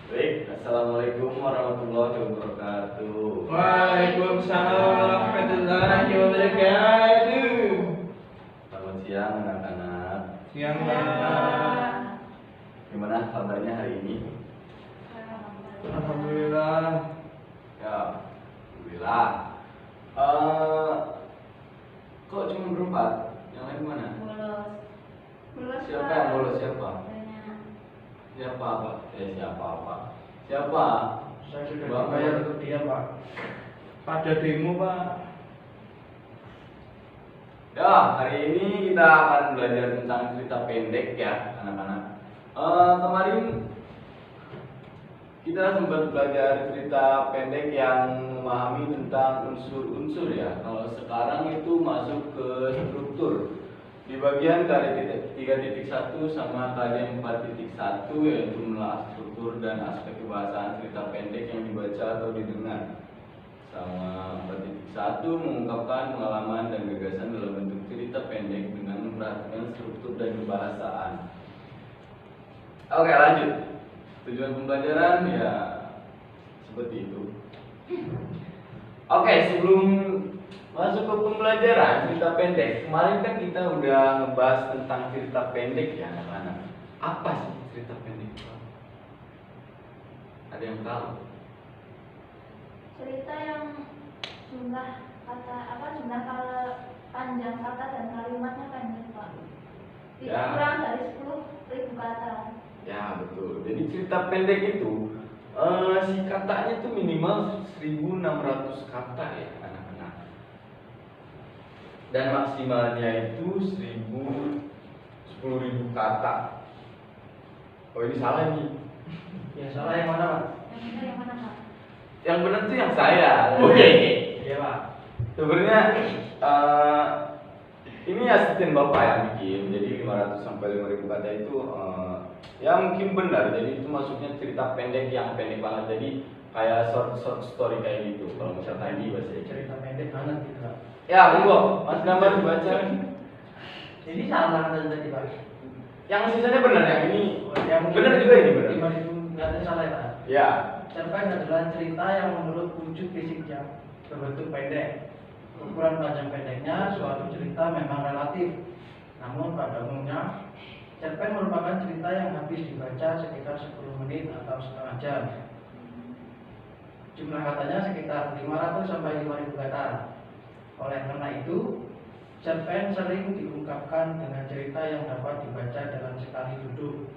Baik, Assalamualaikum warahmatullahi wabarakatuh. Waalaikumsalam warahmatullahi wabarakatuh. Selamat siang anak-anak. Siang Pak. Gimana kabarnya hari ini? Alhamdulillah. Ya, alhamdulillah. Kok cuma berempat? Yang lain mana? Bolos. Siapa yang bolos? Siapa? Banyak. Siapa apa? Siapa apa? Siapa? Saya sudah Bapak. dibayar untuk dia Pak. Pada demo Pak. Ya, hari ini kita akan belajar tentang cerita pendek ya, anak-anak. Kemarin kita sempat belajar cerita pendek yang memahami tentang unsur-unsur ya. Kalau sekarang itu masuk ke struktur. Di bagian KD 3.1 sama KD 4.1 yaitu menelaah struktur dan aspek kebahasaan cerita pendek yang dibaca atau didengar. Sama 4.1 mengungkapkan pengalaman dan gagasan dalam bentuk cerita pendek dengan memperhatikan struktur dan kebahasaan. Oke, lanjut. Tujuan pembelajaran ya seperti itu. Oke, sebelum masuk ke pembelajaran cerita pendek, kemarin kan kita udah ngebahas tentang cerita pendek ya anak-anak. Apa sih cerita pendek? Ada yang tahu? Cerita yang jumlah panjang kata dan kalimatnya pendek Pak. Tidak Ya. kurang dari 10.000 kata. Ya betul. Jadi cerita pendek itu si katanya itu minimal 1.600 kata ya anak-anak. Dan maksimalnya itu 10.000 kata. Oh ini salah nih. Ya salah yang mana Pak? Yang benar yang mana Pak? Yang benar tuh yang saya. Iya Pak. Sebenarnya ini asisten bapak yang bikin. Jadi 500 sampai 5.000 kata itu ya mungkin benar. Jadi itu masuknya cerita pendek yang pendek banget. Jadi kayak short story kayak gitu. Kalau misalkan di bahasa Inggris. Cerita pendek banget gitu Pak. Ya, monggo. Mas gambar dibaca. Ini salah tadi Pak. Yang sisanya benar yang ini. Yang Benar juga ini benar. 5.000 kata salah ya Pak. Ya. Cerpen adalah cerita yang menurut wujud fisiknya berbentuk pendek. Ukuran panjang pendeknya suatu cerita memang relatif. Namun pada umumnya, cerpen merupakan cerita yang habis dibaca sekitar 10 menit atau setengah jam. Jumlah katanya sekitar 500 sampai 5.000 kata. Oleh karena itu, cerpen sering diungkapkan dengan cerita yang dapat dibaca dalam sekali duduk.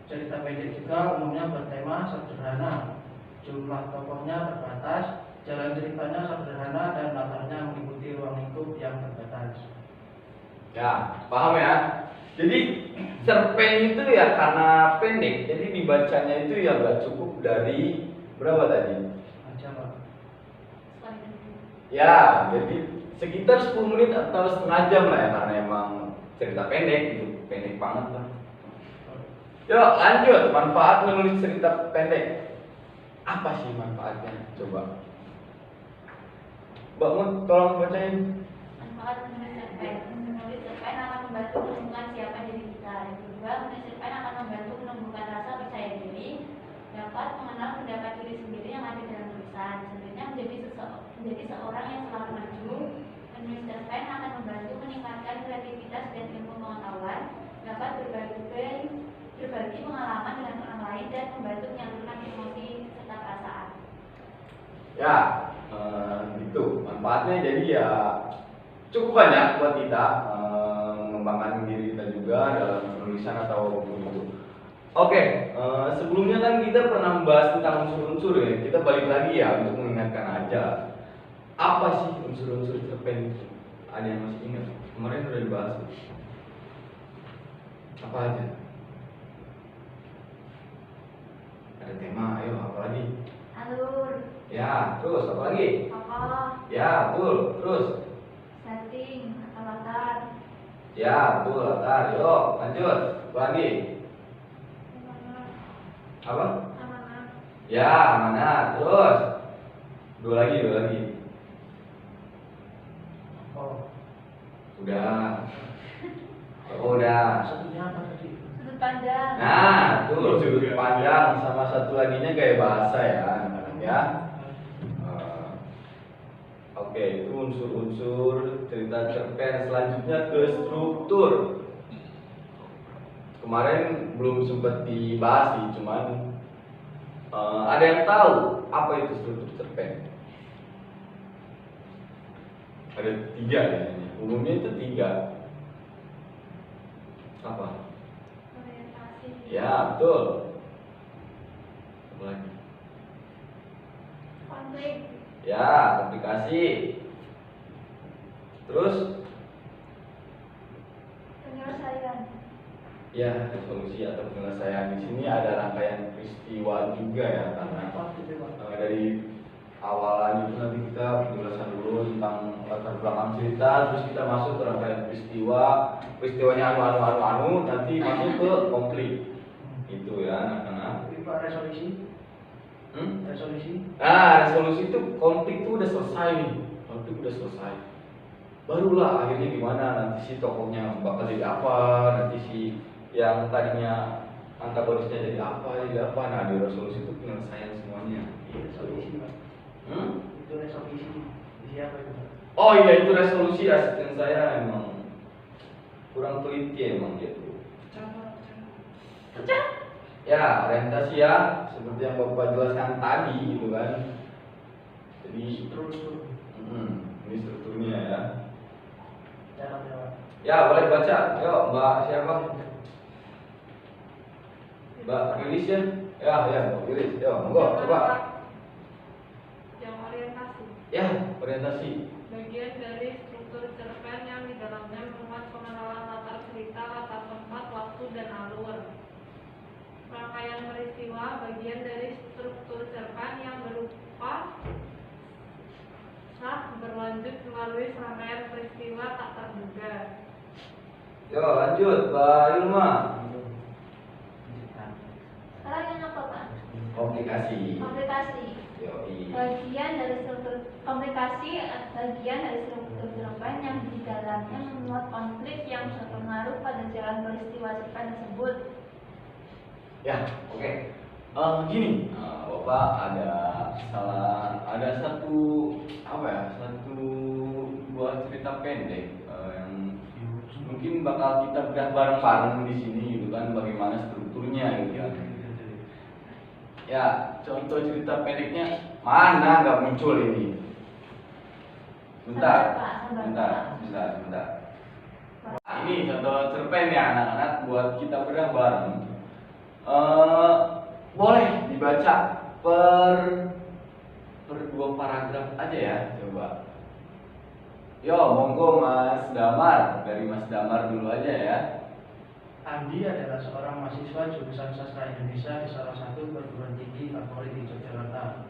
Cerita pendek juga umumnya bertema sederhana. Jumlah tokohnya terbatas, jalan ceritanya sederhana dan latarnya mengikuti ruang lingkup yang terbatas. Ya, paham ya? Jadi cerpen itu ya karena pendek, jadi dibacanya itu ya gak cukup dari berapa tadi? Aja Pak. Ya, jadi sekitar 10 menit atau setengah jam lah ya karena emang cerita pendek gitu, pendek banget lah. Yuk lanjut, manfaat menulis cerita pendek. Apa sih manfaatnya? Coba. Mbak Mut, tolong bacain. Manfaat menulis cerpen akan membantu menemukan siapa diri kita. Yang kedua, menulis cerpen akan membantu menumbuhkan rasa percaya diri, dapat mengenal pendapat diri sendiri yang ada dalam tulisan. Selanjutnya menjadi seorang yang selalu maju. Menulis cerpen akan membantu meningkatkan kreativitas dan ilmu pengetahuan, dapat berbagi pengalaman dengan orang lain dan membantu menyalurkan emosi serta perasaan. Ya, gitu. Manfaatnya jadi ya cukup banyak buat kita mengembangkan diri kita juga dalam penulisan atau begitu. Oke, sebelumnya kan kita pernah membahas tentang unsur-unsur ya. Kita balik lagi ya untuk mengingatkan aja. Apa sih unsur-unsur cerpen itu? Ada yang masih ingat? Kemarin udah dibahas. Apa aja? Ada tema, ayo apa lagi? Alur, Ya, terus apa lagi? tokoh, Ya, betul. Terus? setting, atau latar, Ya, betul. Latar. Yuk, lanjut. Apa lagi? Apa? amanah, Ya, mana? Terus? Dua lagi. Oh, Udah. Oh, udah. satunya apa tadi? sudut pandang. Nah, tuh sudut pandang sama satu laginya gaya bahasa ya, anak-anak ya. Oke, itu unsur-unsur cerita cerpen. Selanjutnya ke struktur. Kemarin belum sempat dibahas sih, cuman ada yang tahu apa itu struktur cerpen? Ada 3 ya, umumnya itu 3. Apa? Orientasi. Ya, betul. Apa lagi? Konflik. Ya, aplikasi. Terus? Penyelesaian. Ya, resolusi atau penyelesaian. Di sini ada rangkaian peristiwa juga ya, karena dari awalan itu nanti kita penjelasan dulu tentang latar belakang cerita, terus kita masuk ke rangkaian peristiwanya anu, nanti masuk ke konflik. Itu ya, anak-anak. Resolusi. Resolusi. Nah, resolusi itu konflik itu udah selesai nih. Konflik udah selesai. Barulah akhirnya gimana, nanti si tokohnya bakal jadi apa, nanti si yang tadinya antagonisnya jadi apa. Nah, di resolusi itu penyelesaian semuanya. Resolusi, Pak. Itu resolusi. Siapa itu, Pak? Oh iya, itu resolusi. Asisten saya emang kurang teliti emang gitu. Pecah. Ya, orientasi ya, seperti yang Bapak jelaskan tadi gitu kan. Jadi Struktur. ini strukturnya ya. Cara jawab. Ya, boleh baca. Yuk, Mbak siapa? Mbak Rilis ya? Ya, Mbak Rilis. Yuk, monggo, coba. Yang orientasi. Ya, orientasi. Bagian dari struktur cerpen yang di dalamnya memuat pengenalan latar cerita, latar tempat, waktu, dan alur. Rangkaian peristiwa bagian dari struktur cerpen yang berupa berlanjut melalui serangkaian peristiwa tak terduga. Yo, lanjut, Mbak Ilma. Sekarang yang apa, Pak? Komplikasi. Komplikasi. Yoi. Bagian dari struktur komplikasi, bagian dari struktur cerpen yang di dalamnya memuat konflik yang berpengaruh pada jalan peristiwa cerpen tersebut. Ya, oke. Gini, Bapak ada satu buah cerita pendek yang mungkin bakal kita bedah bareng-bareng di sini gitu kan, bagaimana strukturnya gitu kan. Ya, contoh cerita pendeknya mana nggak muncul ini? Bentar. Nah, ini contoh cerpen ya anak-anak buat kita bedah bareng. Boleh dibaca per 2 paragraf aja ya, coba. Yo, monggo Mas Damar, dari Mas Damar dulu aja ya. Andi adalah seorang mahasiswa jurusan sastra Indonesia di salah satu perguruan tinggi favorit di Yogyakarta.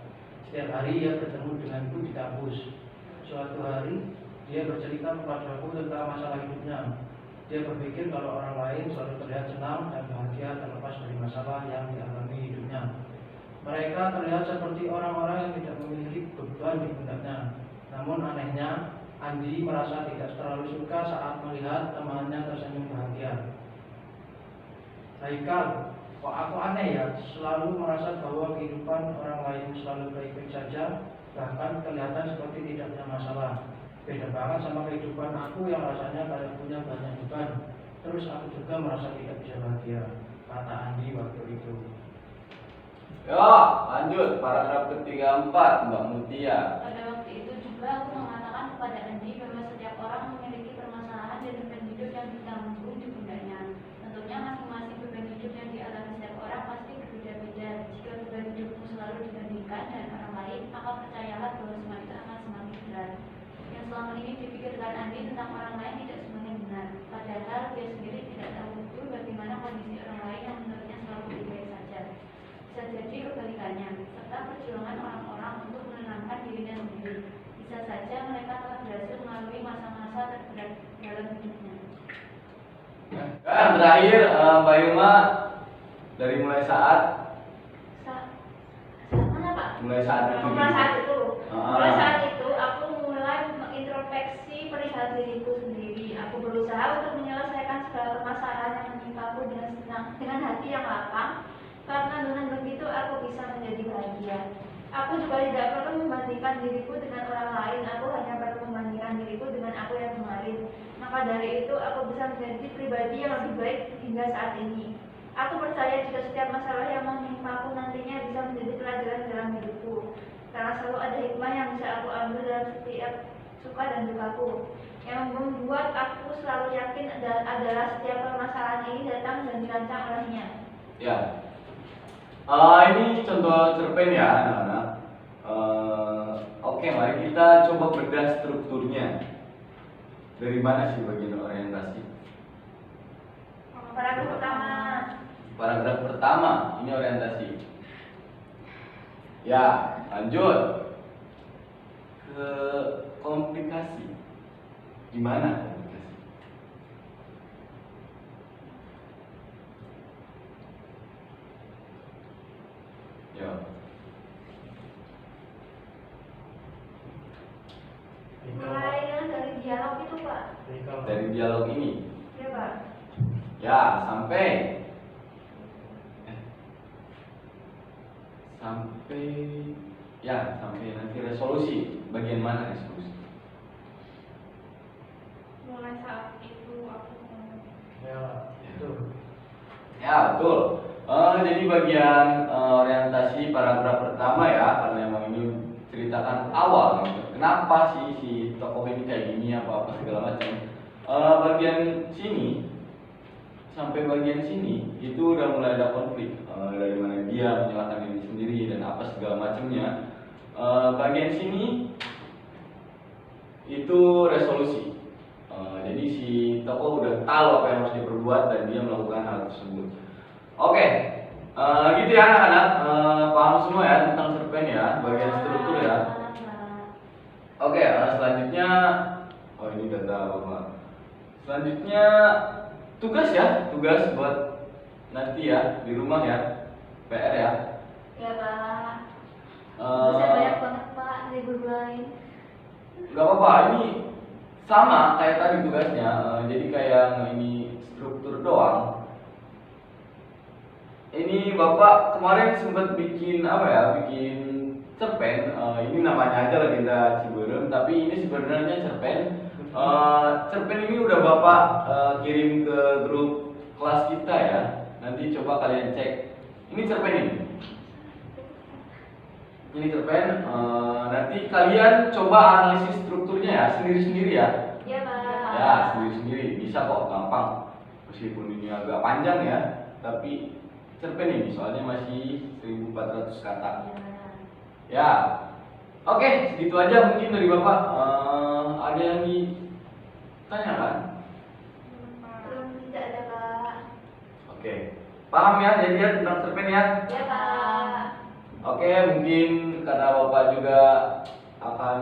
Setiap hari ia bertemu denganku di kampus. Suatu hari dia bercerita kepadaku tentang masalah hidupnya. Dia berpikir kalau orang lain selalu terlihat senang dan bahagia terlepas dari masalah yang dialami hidupnya. Mereka terlihat seperti orang-orang yang tidak memiliki beban di pundaknya. Namun anehnya, Andi merasa tidak terlalu suka saat melihat temannya tersenyum bahagia. Haikal, kok aku aneh ya, selalu merasa bahwa kehidupan orang lain selalu baik-baik saja, bahkan kelihatan seperti tidak punya masalah. Beda banget sama kehidupan aku yang rasanya kayak punya banyak beban. Terus aku juga merasa tidak bisa bahagia, kata Andi waktu itu. Yo, lanjut paragraf ke-34 Mbak Mutia. Pada waktu itu juga aku mengatakan kepada Andi bahwa setiap orang memiliki permasalahan dan beban hidup yang ditanggung di pundaknya. Tentunya masing-masing beban hidup yang dialami setiap orang pasti berbeda-beda. Jika beban hidupmu selalu dibandingkan dengan orang lain, maka percayalah bahwa semua itu akan semakin berat. Yang selama ini dipikirkan Andi tentang orang lain tidak semuanya benar. Padahal dia sendiri tidak tahu betul bagaimana kondisi orang lain yang menurutnya selalu baik-baik saja. Bisa jadi kebalikannya, serta perjuangan orang-orang untuk menenangkan dirinya sendiri. Bisa saja mereka telah berhasil melalui masa-masa terberat dalam hidupnya. Dan terakhir Mbak Ilma, dari mulai saat Mana Pak? mulai saat itu. Mulai saat itu. Ah. Mulai saat itu aku mulai mengintrospeksi perihal diriku sendiri. Aku berusaha untuk menyelesaikan segala permasalahan yang menimpaku aku dengan senang, dengan hati yang lapang, karena dengan begitu aku bisa menjadi bahagia. Aku juga tidak perlu membandingkan diriku dengan orang lain, aku hanya perlu membandingkan diriku dengan aku yang kemarin. Maka dari itu aku bisa menjadi pribadi yang lebih baik hingga saat ini. Aku percaya jika setiap masalah yang menimpaku nantinya bisa menjadi pelajaran dalam hidupku, karena selalu ada hikmah yang bisa aku ambil dalam setiap suka dan dukaku. Yang membuat aku selalu yakin adalah setiap permasalahan ini datang dan dirancang olehnya. Ya. Ini contoh cerpen ya anak-anak. Oke, mari kita coba bedah strukturnya. Dari mana sih bagian orientasi? Paragraf pertama. Paragraf pertama, ini orientasi. Ya, lanjut ke komplikasi. Gimana komplikasi? Ya. Mulai dari dialog itu, Pak. Dari dialog ini. Ya, Pak. Ya, sampai sampai nanti resolusi. Bagian mana resolusi? Mulai saat itu aku Ya, itu. Ya, betul. Jadi bagian orientasi paragraf pertama ya, karena emang ini ceritakan awal gitu. Kenapa sih si tokoh ini kayak gini apa segala macam. Bagian sini sampai bagian sini itu udah mulai ada konflik, dari mana dia menyalahkan diri sendiri dan apa segala macamnya. Bagian sini itu resolusi. Jadi si tokoh udah tahu apa yang harus diperbuat dan dia melakukan hal tersebut. Oke, gitu ya anak-anak, paham semua ya tentang cerpen ya, bagian struktur ya. Oke, selanjutnya, ini data bapak. Selanjutnya tugas ya, tugas buat nanti ya di rumah ya, PR ya. Ya, Pak. Eh, Bisa banyak banget, Pak, dari guru lain. Gak apa-apa, ini sama kayak tadi tugasnya, jadi kayak ini struktur doang. Ini bapak kemarin sempat bikin apa ya, bikin cerpen. Ini namanya aja Legenda Ciberem, tapi ini sebenarnya cerpen. Cerpen ini udah bapak kirim ke grup kelas kita ya. Nanti coba kalian cek. Ini cerpen ini. Ini cerpen. Nanti kalian coba analisis strukturnya ya, sendiri-sendiri ya. Ya, Pak. Ya, sendiri-sendiri bisa kok, gampang. Meskipun ini agak panjang ya, tapi cerpen ini soalnya masih 1400 kata. Ya. Ya. Oke, segitu aja mungkin dari Bapak. Ada yang ditanyakan? Belum, tidak ada, Pak. Oke. Paham ya jadi ya tentang cerpen ya? Ya, Pak. Oke, mungkin karena Bapak juga akan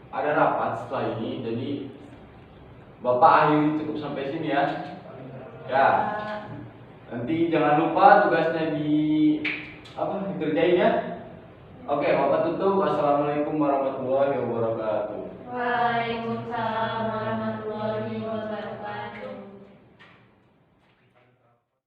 ada rapat setelah ini, jadi Bapak akhiri cukup sampai sini ya. Ya. Nanti jangan lupa tugasnya dikerjain ya. Oke, Bapak tutup. Wassalamualaikum warahmatullahi wabarakatuh. Waalaikumsalam warahmatullahi wabarakatuh.